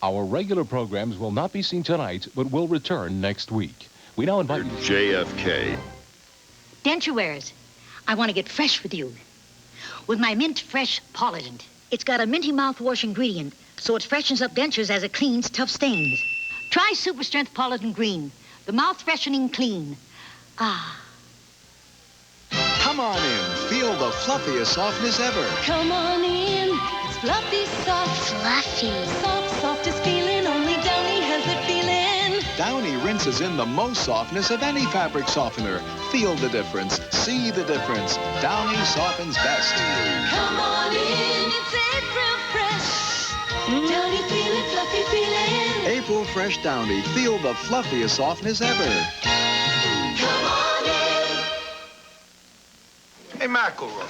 Our regular programs will not be seen tonight, but will return next week. We now invite you. JFK. Denture wearers, I want to get fresh with you. With my mint fresh Polident. It's got a minty mouthwash ingredient, so it freshens up dentures as it cleans tough stains. Try Super Strength Polident Green, the mouth freshening clean. Ah. Come on in. Feel the fluffiest softness ever. Come on in. It's fluffy, soft. Fluffy. Soft, softest feeling. Only Downy has the feeling. Downy rinses in the most softness of any fabric softener. Feel the difference. See the difference. Downy softens best. Come on in. It's April fresh. Downy feeling, fluffy feeling. April Fresh Downy. Feel the fluffiest softness ever. Come on in. Hey, McElroy,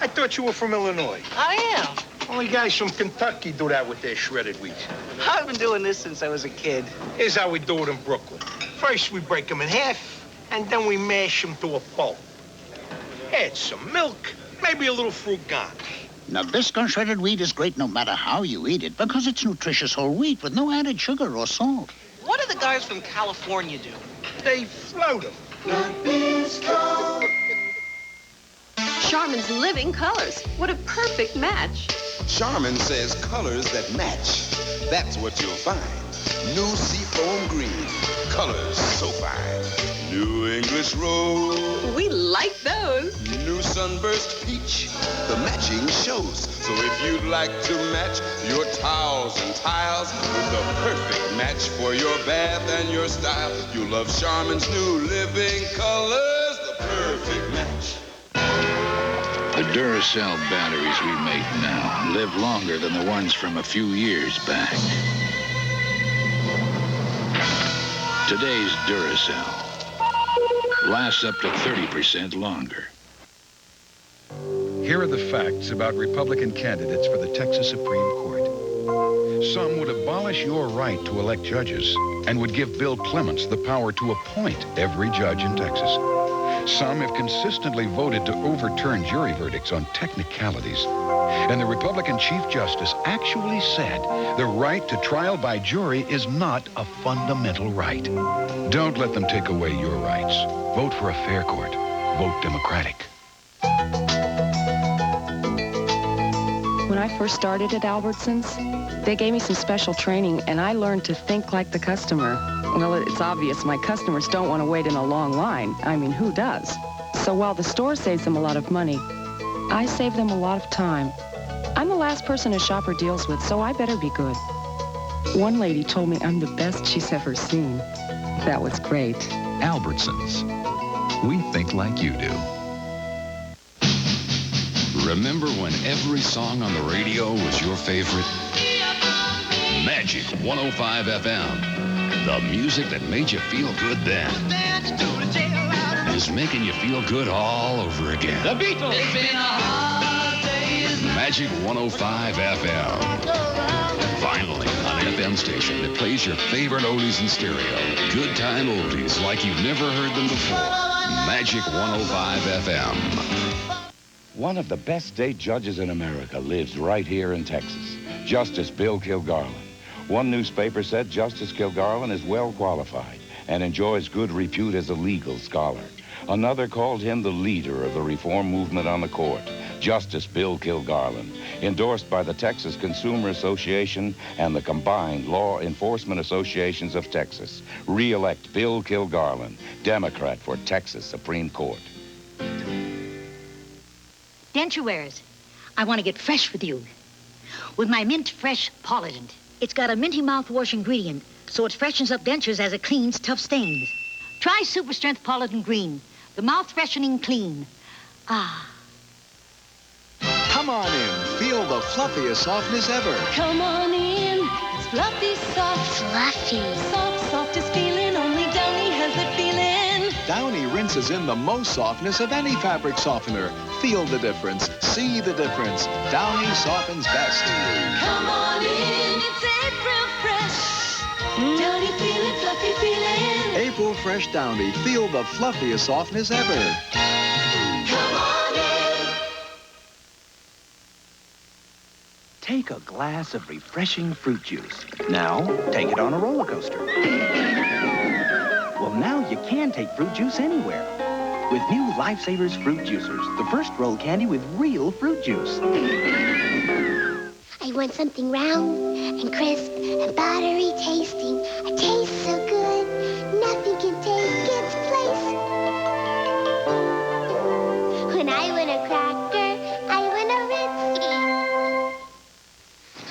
I thought you were from Illinois. I am. Only guys from Kentucky do that with their shredded wheat. I've been doing this since I was a kid. Here's how we do it in Brooklyn. First, we break them in half, and then we mash them to a pulp. Add some milk, maybe a little fruit gone. Nabisco shredded wheat is great no matter how you eat it because it's nutritious whole wheat with no added sugar or salt. What do the guys from California do? They float them. Nabisco. Charmin's living colors. What a perfect match. Charmin says colors that match. That's what you'll find. New seafoam green. Colors so fine. New English rose. We like those. New sunburst peach. The matching shows. So if you'd like to match your towels and tiles with the perfect match for your bath and your style, you'll love Charmin's new living colors. The perfect match. The Duracell batteries we make now live longer than the ones from a few years back. Today's Duracell lasts up to 30% longer. Here are the facts about Republican candidates for the Texas Supreme Court. Some would abolish your right to elect judges and would give Bill Clements the power to appoint every judge in Texas. Some have consistently voted to overturn jury verdicts on technicalities. And the Republican Chief Justice actually said the right to trial by jury is not a fundamental right. Don't let them take away your rights. Vote for a fair court. Vote Democratic. When I first started at Albertsons, they gave me some special training, and I learned to think like the customer. Well, it's obvious my customers don't want to wait in a long line. I mean, who does? So while the store saves them a lot of money, I save them a lot of time. I'm the last person a shopper deals with, so I better be good. One lady told me I'm the best she's ever seen. That was great. Albertsons. We think like you do. Remember when every song on the radio was your favorite? Magic 105 FM. The music that made you feel good then is making you feel good all over again. The Beatles. It's been a hard day. Magic 105 FM. Finally, an FM station that plays your favorite oldies in stereo. Good time oldies like you've never heard them before. Magic 105 FM. One of the best state judges in America lives right here in Texas. Justice Bill Kilgarlin. One newspaper said Justice Kilgarlin is well qualified and enjoys good repute as a legal scholar. Another called him the leader of the reform movement on the court. Justice Bill Kilgarlin, endorsed by the Texas Consumer Association and the combined Law Enforcement Associations of Texas. Re-elect Bill Kilgarlin, Democrat for Texas Supreme Court. Denture wearers, I want to get fresh with you. With my mint fresh Polident. It's got a minty mouthwash ingredient, so it freshens up dentures as it cleans tough stains. Try Super Strength Polident Green, the mouth freshening clean. Ah. Come on in. Feel the fluffiest softness ever. Come on in. It's fluffy, soft. Fluffy. Soft, softest feeling. Only Downy has the feeling. Downy rinses in the most softness of any fabric softener. Feel the difference. See the difference. Downy softens best. Come on in. It's April fresh. Downy feeling, fluffy feeling. April Fresh Downy. Feel the fluffiest softness ever. Come on in. Take a glass of refreshing fruit juice. Now, take it on a roller coaster. Well, now you can take fruit juice anywhere. With new Lifesavers Fruit Juicers, the first roll candy with real fruit juice. I want something round and crisp and buttery tasting. It tastes so good, nothing can take its place. When I want a cracker, I want a Ritz.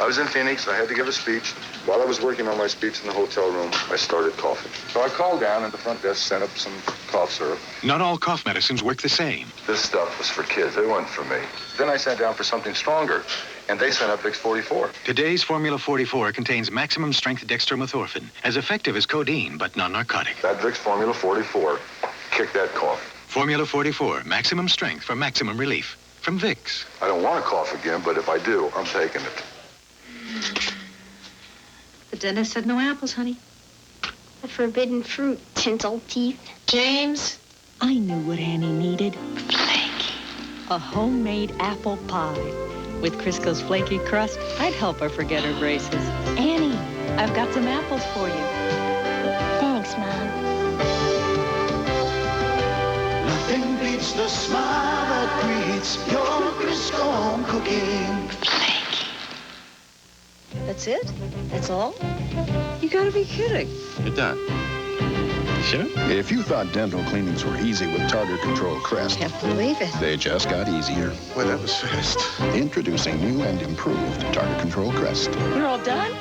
I was in Phoenix. I had to give a speech. While I was working on my speech in the hotel room, I started coughing. So I called down, and the front desk sent up some cough syrup. Not all cough medicines work the same. This stuff was for kids. It wasn't for me. Then I sat down for something stronger, and they sent up Vicks 44. Today's Formula 44 contains maximum strength dextromethorphan, as effective as codeine, but non-narcotic. That Vicks Formula 44 kicked that cough. Formula 44, maximum strength for maximum relief. From Vicks. I don't want to cough again, but if I do, I'm taking it. The dentist said no apples, honey. The forbidden fruit, tinsel teeth. James, I knew what Annie needed. Flaky. A homemade apple pie. With Crisco's flaky crust, I'd help her forget her braces. Annie, I've got some apples for you. Thanks, Mom. Nothing beats the smile that greets your Crisco home cooking. That's it? That's all? You gotta be kidding. You're done. Sure? If you thought dental cleanings were easy with Tartar Control Crest, Can't believe it. they just got easier. Well, that was fast. Introducing new and improved Tartar Control Crest. You're all done?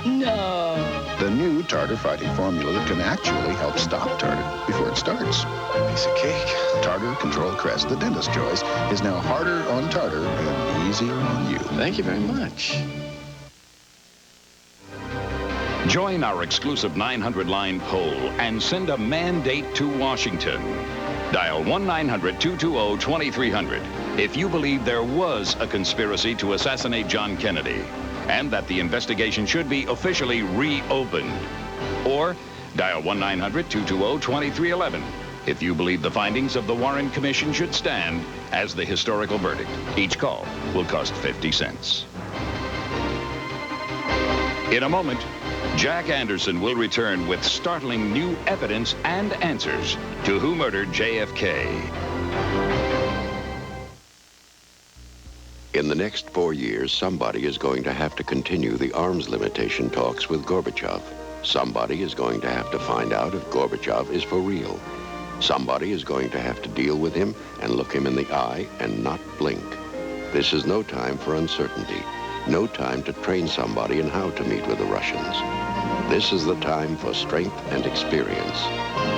No. The new tartar fighting formula that can actually help stop tartar before it starts. Piece of cake. Tartar Control Crest, the dentist's choice, is now harder on tartar and easier on you. Thank you very much. Join our exclusive 900-line poll and send a mandate to Washington. Dial 1-900-220-2300 if you believe there was a conspiracy to assassinate John Kennedy and that the investigation should be officially reopened. Or dial 1-900-220-2311 if you believe the findings of the Warren Commission should stand as the historical verdict. Each call will cost 50 cents. In a moment, Jack Anderson will return with startling new evidence and answers to who murdered JFK. In the next 4 years, somebody is going to have to continue the arms limitation talks with Gorbachev. Somebody is going to have to find out if Gorbachev is for real. Somebody is going to have to deal with him and look him in the eye and not blink. This is no time for uncertainty. No time to train somebody in how to meet with the Russians. This is the time for strength and experience.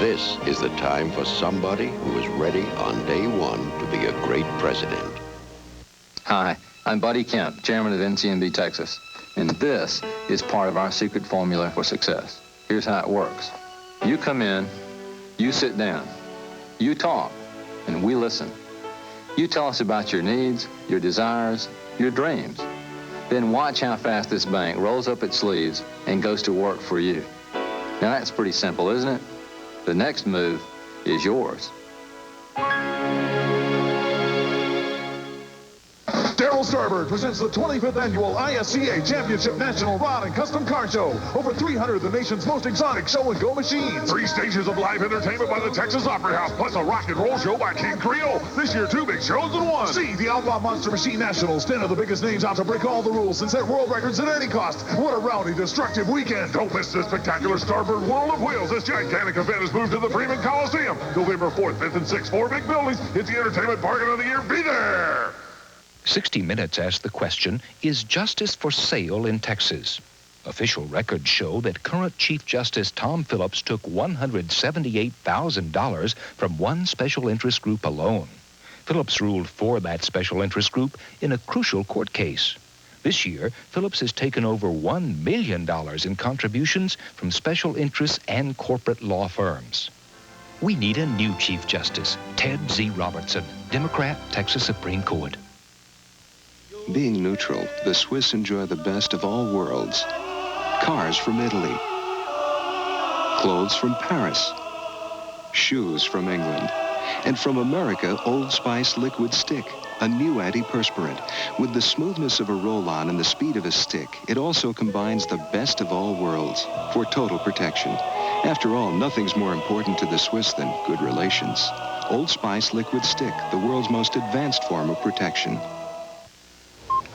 This is the time for somebody who is ready on day one to be a great president. Hi, I'm Buddy Kemp, chairman of NCNB Texas, and this is part of our secret formula for success. Here's how it works. You come in, you sit down, you talk, and we listen. You tell us about your needs, your desires, your dreams. Then watch how fast this bank rolls up its sleeves and goes to work for you. Now that's pretty simple, isn't it? The next move is yours. Darryl Starbird presents the 25th annual ISCA Championship National Rod and Custom Car Show. Over 300 of the nation's most exotic show-and-go machines. 3 stages of live entertainment by the Texas Opera House, plus a rock and roll show by King Creole. This year, 2 big shows in one. See the Outlaw Monster Machine Nationals. 10 of the biggest names out to break all the rules and set world records at any cost. What a rowdy, destructive weekend. Don't miss this spectacular Starbird World of Wheels. This gigantic event is moved to the Freeman Coliseum. November 4th, 5th, and 6th. 4 big buildings. It's the entertainment bargain of the year. Be there! 60 Minutes asked the question, is justice for sale in Texas? Official records show that current Chief Justice Tom Phillips took $178,000 from one special interest group alone. Phillips ruled for that special interest group in a crucial court case. This year, Phillips has taken over $1 million in contributions from special interests and corporate law firms. We need a new Chief Justice, Ted Z. Robertson, Democrat, Texas Supreme Court. Being neutral, the Swiss enjoy the best of all worlds. Cars from Italy. Clothes from Paris. Shoes from England. And from America, Old Spice Liquid Stick. a new antiperspirant. With the smoothness of a roll-on and the speed of a stick, it also combines the best of all worlds for total protection. After all, nothing's more important to the Swiss than good relations. Old Spice Liquid Stick, the world's most advanced form of protection.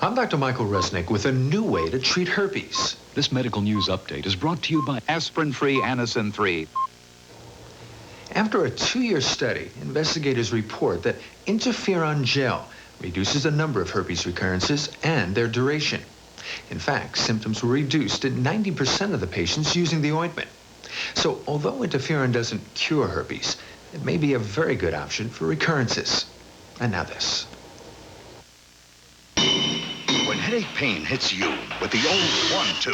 I'm Dr. Michael Resnick with a new way to treat herpes. This medical news update is brought to you by Aspirin-Free Anacin 3. After a 2-year study, investigators report that interferon gel reduces the number of herpes recurrences and their duration. In fact, symptoms were reduced in 90% of the patients using the ointment. So, although interferon doesn't cure herpes, it may be a very good option for recurrences. And now this. When headache pain hits you with the old 1-2,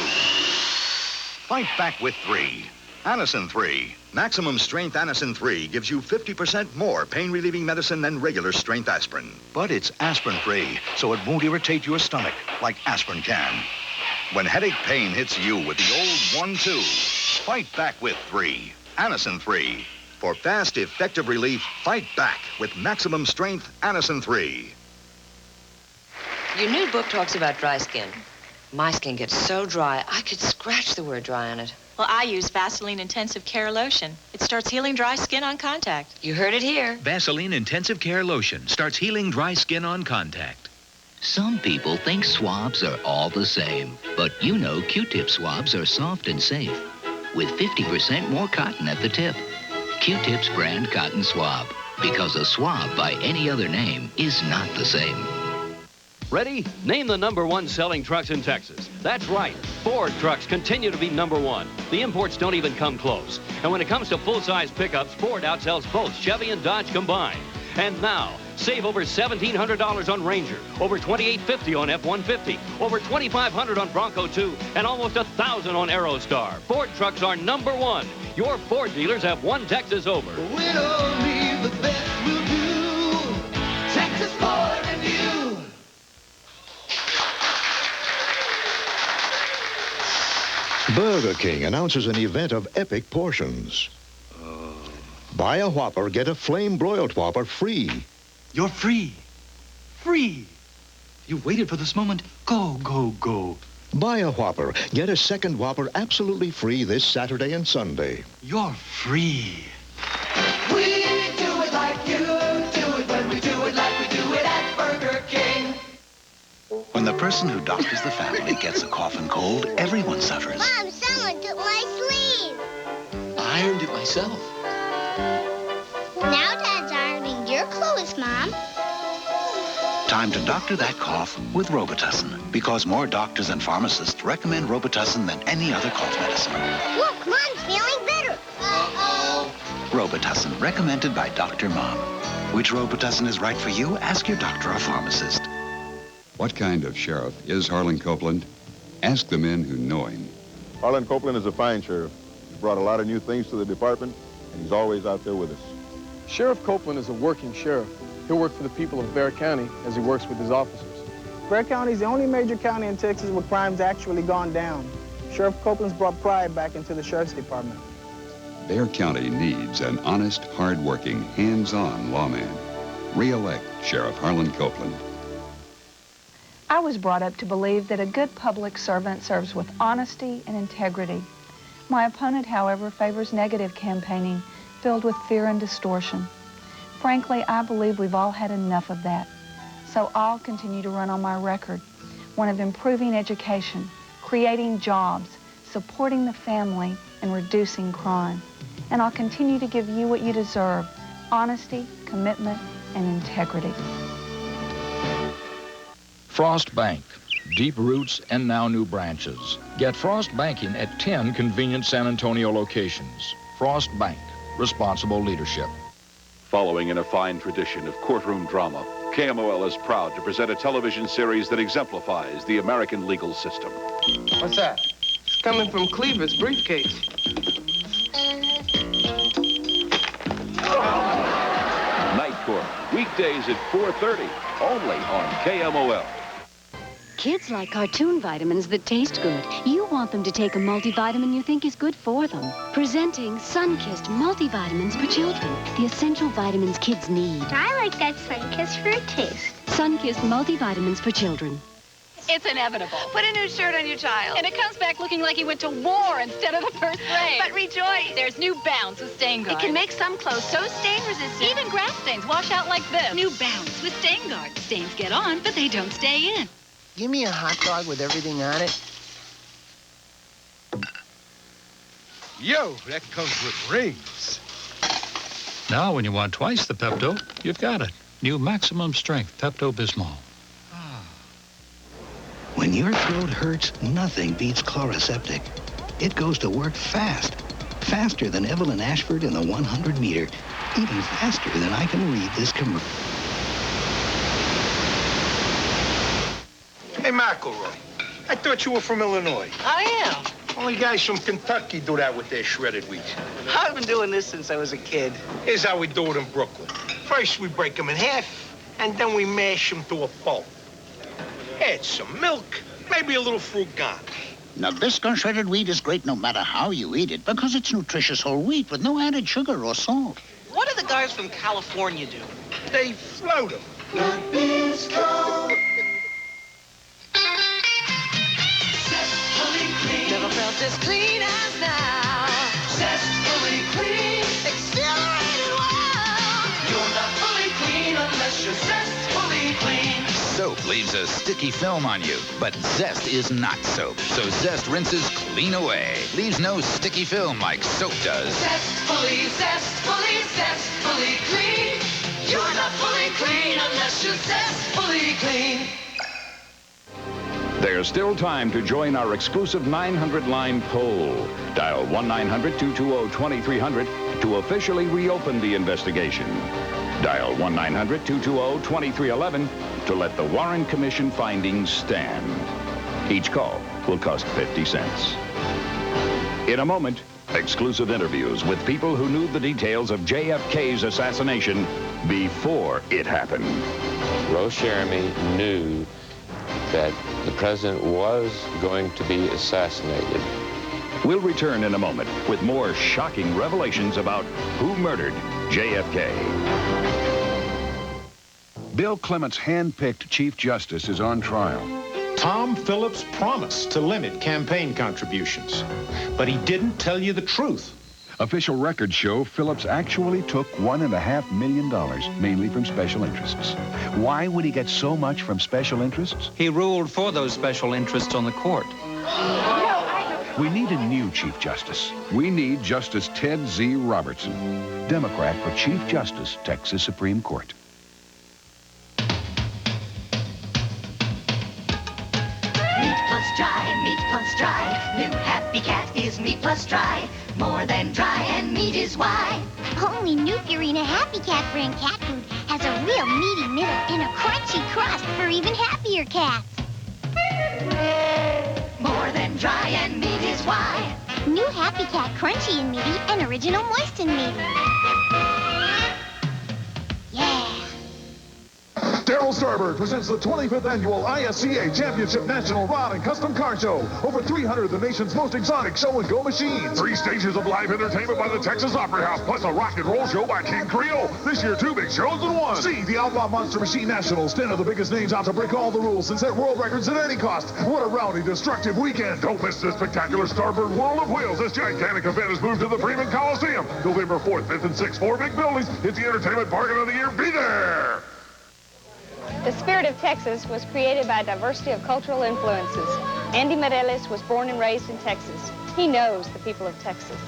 fight back with 3. Anacin 3. Maximum strength Anacin 3 gives you 50% more pain-relieving medicine than regular strength aspirin. But it's aspirin-free, so it won't irritate your stomach like aspirin can. When headache pain hits you with the old 1-2, fight back with 3. Anacin 3. For fast, effective relief, fight back with maximum strength Anacin 3. Your new book talks about dry skin. My skin gets so dry, I could scratch the word dry on it. Well, I use Vaseline Intensive Care Lotion. It starts healing dry skin on contact. You heard it here. Vaseline Intensive Care Lotion starts healing dry skin on contact. Some people think swabs are all the same, but you know Q-tip swabs are soft and safe, with 50% more cotton at the tip. Q-tip's brand cotton swab, because a swab by any other name is not the same. Ready? Name the #1 selling trucks in Texas. That's right. Ford trucks continue to be #1. The imports don't even come close. And when it comes to full-size pickups, Ford outsells both Chevy and Dodge combined. And now, save over $1,700 on Ranger, over $2,850 on F-150, over $2,500 on Bronco 2, and almost $1,000 on Aerostar. Ford trucks are #1. Your Ford dealers have one Texas over. We'll leave the best we'll do. Texas Ford and you. Burger King announces an event of epic portions. Buy a Whopper, get a flame-broiled Whopper free. You're free. Free. You've waited for this moment. Go, go, go. Buy a Whopper, get a second Whopper absolutely free this Saturday and Sunday. You're free. We do it like you do it when we do it like we do it at Burger King. When the person who doctors the family gets a cough and cold, everyone suffers. Mom, someone took my sleeve. I ironed it myself. Now Dad's ironing your clothes, Mom. Time to doctor that cough with Robitussin, because more doctors and pharmacists recommend Robitussin than any other cough medicine. Look, Mom's feeling better. Uh-oh. Robitussin, recommended by Dr. Mom. Which Robitussin is right for you? Ask your doctor or pharmacist. What kind of sheriff is Harlan Copeland? Ask the men who know him. Harlan Copeland is a fine sheriff. He's brought a lot of new things to the department, and he's always out there with us. Sheriff Copeland is a working sheriff. He'll work for the people of Bexar County as he works with his officers. Bexar County is the only major county in Texas where crime's actually gone down. Sheriff Copeland's brought pride back into the sheriff's department. Bexar County needs an honest, hard-working, hands-on lawman. Re-elect Sheriff Harlan Copeland. I was brought up to believe that a good public servant serves with honesty and integrity. My opponent, however, favors negative campaigning filled with fear and distortion. Frankly, I believe we've all had enough of that. So I'll continue to run on my record, one of improving education, creating jobs, supporting the family, and reducing crime. And I'll continue to give you what you deserve, honesty, commitment, and integrity. Frost Bank. Deep roots and now new branches. Get Frost Banking at 10 convenient San Antonio locations. Frost Bank. Responsible leadership. Following in a fine tradition of courtroom drama, KMOL is proud to present a television series that exemplifies the American legal system. What's that? It's coming from Cleaver's briefcase. Night Court, weekdays at 4:30, only on KMOL. Kids like cartoon vitamins that taste good. You want them to take a multivitamin you think is good for them. Presenting Sun-Kissed multivitamins for children. The essential vitamins kids need. I like that Sun-Kissed fruit taste. Sun-Kissed multivitamins for children. It's inevitable. Put a new shirt on your child. And it comes back looking like he went to war instead of the first grade. But rejoice. There's new Bounce with stain guard. It can make some clothes so stain resistant. Even grass stains wash out like this. New Bounce with stain guard. Stains get on, but they don't stay in. Give me a hot dog with everything on it. Yo, that comes with rings. Now, when you want twice the Pepto, you've got it. New maximum strength Pepto-Bismol. When your throat hurts, nothing beats Chloraseptic. It goes to work fast. Faster than Evelyn Ashford in the 100 meter. Even faster than I can read this commercial. Hey, McElroy, I thought you were from Illinois. I am. Only guys from Kentucky do that with their shredded wheat. I've been doing this since I was a kid. Here's how we do it in Brooklyn. First, we break them in half, and then we mash them to a pulp. Add some milk, maybe a little fruit gone. Nabisco shredded wheat is great no matter how you eat it because it's nutritious whole wheat with no added sugar or salt. What do the guys from California do? They float them. Nabisco. Never felt as clean as now. Zestfully clean. Exhilarated wow. You're not fully clean unless you're zestfully clean. Soap leaves a sticky film on you, but Zest is not soap. So Zest rinses clean away. Leaves no sticky film like soap does. Zestfully, zestfully, zestfully clean. You're not fully clean unless you're zestfully clean. There's still time to join our exclusive 900-line poll. Dial 1-900-220-2300 to officially reopen the investigation. Dial 1-900-220-2311 to let the Warren Commission findings stand. Each call will cost 50 cents. In a moment, exclusive interviews with people who knew the details of JFK's assassination before it happened. Rose Jeremy knew that the president was going to be assassinated. We'll return in a moment with more shocking revelations about who murdered JFK. Bill Clement's hand-picked Chief Justice is on trial. Tom Phillips promised to limit campaign contributions, but he didn't tell you the truth. Official records show Phillips actually took $1.5 million, mainly from special interests. Why would he get so much from special interests? He ruled for those special interests on the court. We need a new Chief Justice. We need Justice Ted Z. Robertson, Democrat for Chief Justice, Texas Supreme Court. Meat plus dry. New Happy Cat is meat plus dry. More than dry, and meat is why. Only new Purina Happy Cat brand cat food has a real meaty middle and a crunchy crust for even happier cats. More than dry, and meat is why. New Happy Cat crunchy and meaty and original moist and meaty. Yeah. Darryl Starbird presents the 25th Annual ISCA Championship National Rod and Custom Car Show. Over 300 of the nation's most exotic show-and-go machines. 3 stages of live entertainment by the Texas Opry House, plus a rock and roll show by King Creole. This year, 2 big shows in one. See the Outlaw Monster Machine Nationals. 10 of the biggest names out to break all the rules and set world records at any cost. What a rowdy, destructive weekend. Don't miss this spectacular Starbird World of Wheels. This gigantic event is moved to the Freeman Coliseum. November 4th, 5th, and 6th. 4 big buildings. It's the entertainment bargain of the year. Be there! The spirit of Texas was created by a diversity of cultural influences. Andy Mireles was born and raised in Texas. He knows the people of Texas.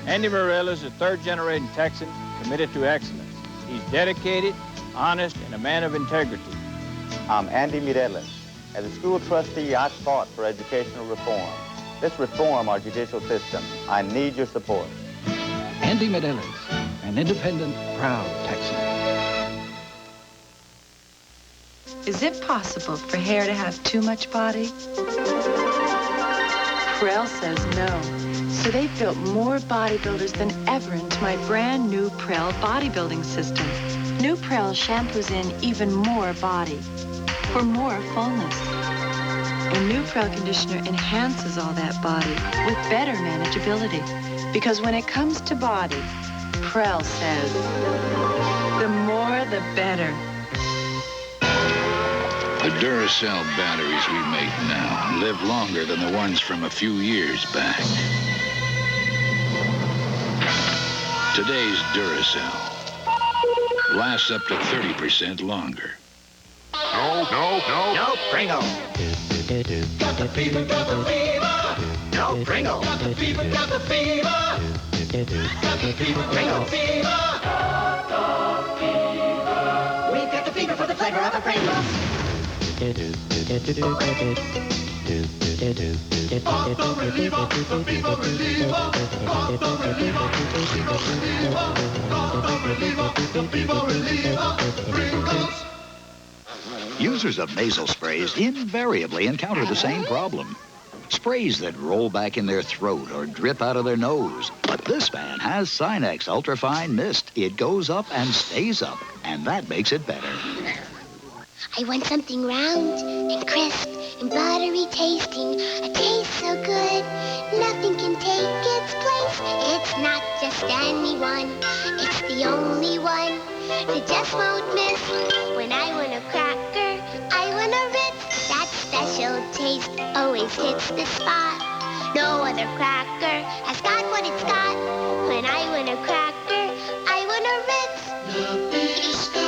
Andy Mireles is a third-generation Texan committed to excellence. He's dedicated, honest, and a man of integrity. I'm Andy Mireles. As a school trustee, I fought for educational reform. Let's reform our judicial system. I need your support. Andy Mireles, an independent, proud Texan. Is it possible for hair to have too much body? Prel says no. So they've built more bodybuilders than ever into my brand new Prel bodybuilding system. New Prel shampoos in even more body for more fullness. And new Prel conditioner enhances all that body with better manageability. Because when it comes to body, Prel says, the more the better. The Duracell batteries we make now live longer than the ones from a few years back. Today's Duracell lasts up to 30% longer. No, Pringle. Got the fever, got the fever. No, Pringle. Got the fever, got the fever. Got the fever, Pringle. Fever. We've got the fever for the flavor of a Pringle. Users of nasal sprays invariably encounter the same problem. Sprays that roll back in their throat or drip out of their nose. But this man has Sinex Ultrafine Mist. It goes up and stays up, and that makes it better. I want something round and crisp and buttery tasting. A taste so good, nothing can take its place. It's not just anyone, it's the only one that just won't miss. When I want a cracker, I want a Ritz. That special taste always hits the spot. No other cracker has got what it's got. When I want a cracker, I want a Ritz. Nabisco.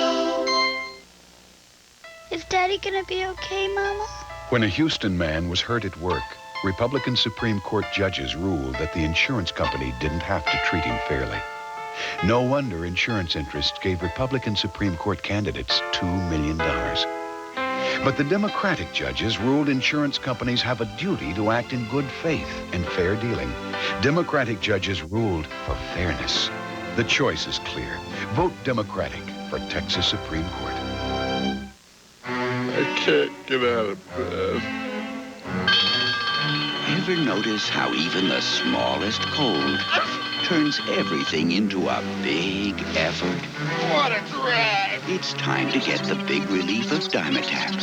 Is Daddy gonna be okay, Mama? When a Houston man was hurt at work, Republican Supreme Court judges ruled that the insurance company didn't have to treat him fairly. No wonder insurance interests gave Republican Supreme Court candidates $2 million. But the Democratic judges ruled insurance companies have a duty to act in good faith and fair dealing. Democratic judges ruled for fairness. The choice is clear. Vote Democratic for Texas Supreme Court. I can't get out of bed. Ever notice how even the smallest cold turns everything into a big effort? What a drag! It's time to get the big relief of Dimetap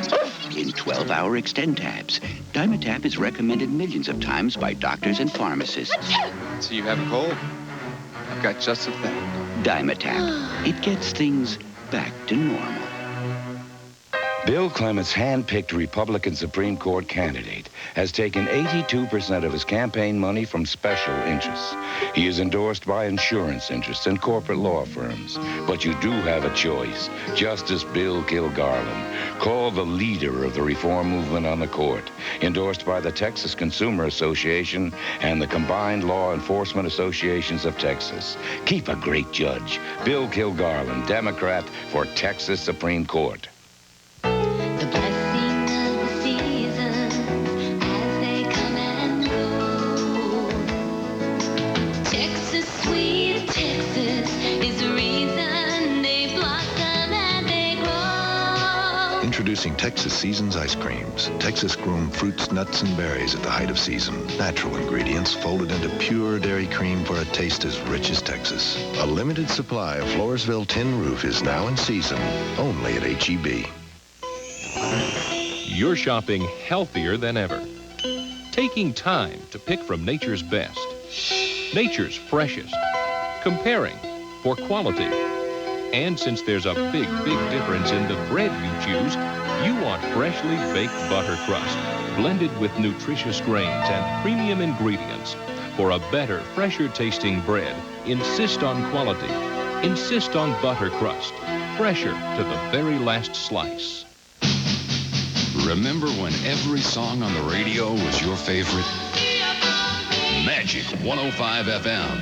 in 12-hour extend tabs. Dimetap is recommended millions of times by doctors and pharmacists. So you have a cold? I've got just the thing. Dimetap. It gets things back to normal. Bill Clement's hand-picked Republican Supreme Court candidate has taken 82% of his campaign money from special interests. He is endorsed by insurance interests and corporate law firms. But you do have a choice. Justice Bill Kilgarlin. Call the leader of the reform movement on the court. Endorsed by the Texas Consumer Association and the Combined Law Enforcement Associations of Texas. Keep a great judge. Bill Kilgarlin, Democrat for Texas Supreme Court. Introducing Texas Seasons Ice Creams. Texas-grown fruits, nuts, and berries at the height of season. Natural ingredients folded into pure dairy cream for a taste as rich as Texas. A limited supply of Floresville Tin Roof is now in season, only at H-E-B. You're shopping healthier than ever. Taking time to pick from nature's best. Nature's freshest. Comparing for quality. And since there's a big, big difference in the bread you choose, you want freshly baked butter crust, blended with nutritious grains and premium ingredients. For a better, fresher tasting bread, insist on quality. Insist on butter crust, fresher to the very last slice. Remember when every song on the radio was your favorite? Magic 105 FM.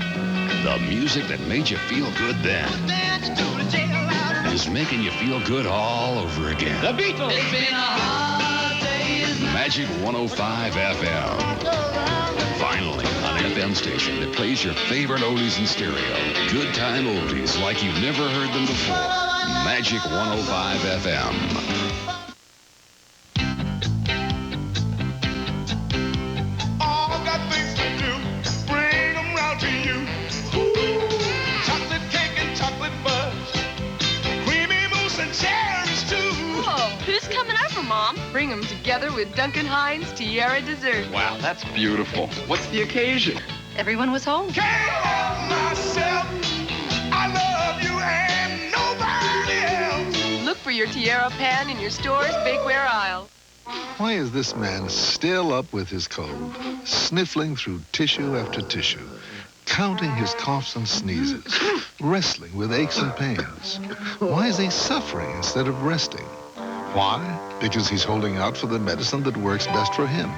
The music that made you feel good then is making you feel good all over again. The Beatles! It's been a hard day's Magic 105 FM. Finally, an FM station that plays your favorite oldies in stereo. Good time oldies like you've never heard them before. Magic 105 FM. Bring them together with Duncan Hines Tierra Dessert. Wow, that's beautiful. What's the occasion? Everyone was home. Can't help myself. I love you and nobody else. Look for your Tierra pan in your store's bakeware aisle. Why is this man still up with his cold, sniffling through tissue after tissue, counting his coughs and sneezes, wrestling with aches and pains? Why is he suffering instead of resting? Why? Because he's holding out for the medicine that works best for him.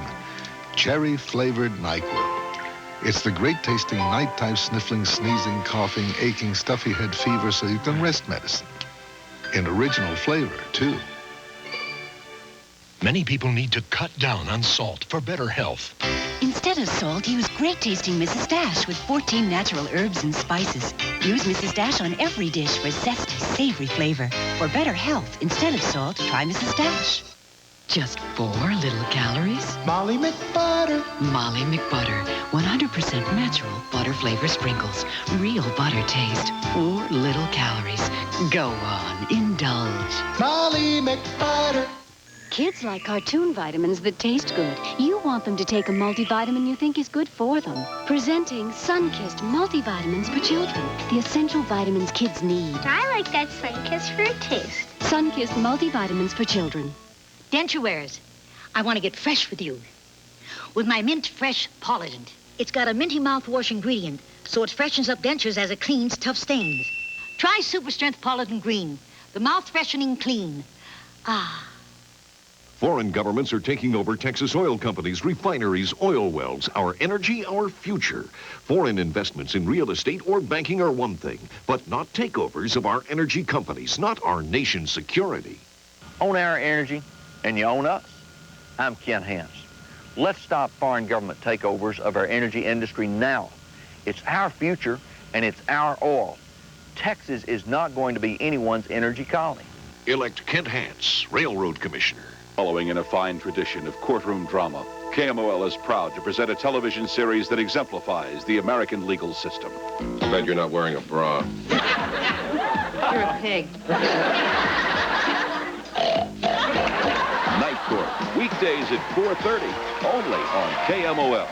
Cherry-flavored NyQuil. It's the great-tasting nighttime sniffling, sneezing, coughing, aching, stuffy head fever so you can rest medicine. In original flavor, too. Many people need to cut down on salt for better health. Instead of salt, use great-tasting Mrs. Dash with 14 natural herbs and spices. Use Mrs. Dash on every dish for zesty, savory flavor. For better health, instead of salt, try Mrs. Dash. Just 4 little calories? Molly McButter. Molly McButter. 100% natural butter flavor sprinkles. Real butter taste. 4 little calories. Go on, indulge. Molly McButter. Kids like cartoon vitamins that taste good. You want them to take a multivitamin you think is good for them. Presenting Sun-Kissed multivitamins for children. The essential vitamins kids need. I like that Sun-Kissed fruit taste. Sun-Kissed multivitamins for children. Denture wearers, I want to get fresh with you. With my Mint Fresh Polident. It's got a minty mouthwash ingredient, so it freshens up dentures as it cleans tough stains. Try Super Strength Polident Green, the mouth-freshening clean. Ah. Foreign governments are taking over Texas oil companies, refineries, oil wells, our energy, our future. Foreign investments in real estate or banking are one thing, but not takeovers of our energy companies, not our nation's security. Own our energy, and you own us. I'm Ken Hance. Let's stop foreign government takeovers of our energy industry now. It's our future, and it's our oil. Texas is not going to be anyone's energy colony. Elect Kent Hance, Railroad Commissioner. Following in a fine tradition of courtroom drama, KMOL is proud to present a television series that exemplifies the American legal system. Too bad you're not wearing a bra. You're a pig. Night Court, weekdays at 4:30, only on KMOL.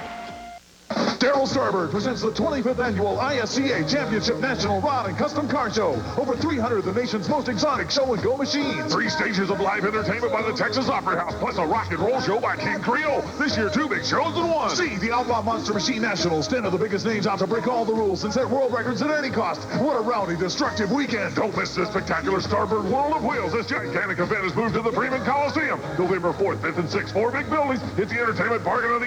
Darryl Starbird presents the 25th Annual ISCA Championship National Rod and Custom Car Show. Over 300 of the nation's most exotic show-and-go machines. 3 stages of live entertainment by the Texas Opera House, plus a rock and roll show by King Creole. This year, 2 big shows in one. See the Outlaw Monster Machine Nationals. 10 of the biggest names out to break all the rules and set world records at any cost. What a rowdy, destructive weekend. Don't miss this spectacular Starbird World of Wheels. This gigantic event is moved to the Freeman Coliseum. November 4th, 5th, and 6th. 4 big buildings. It's the entertainment bargain of the year.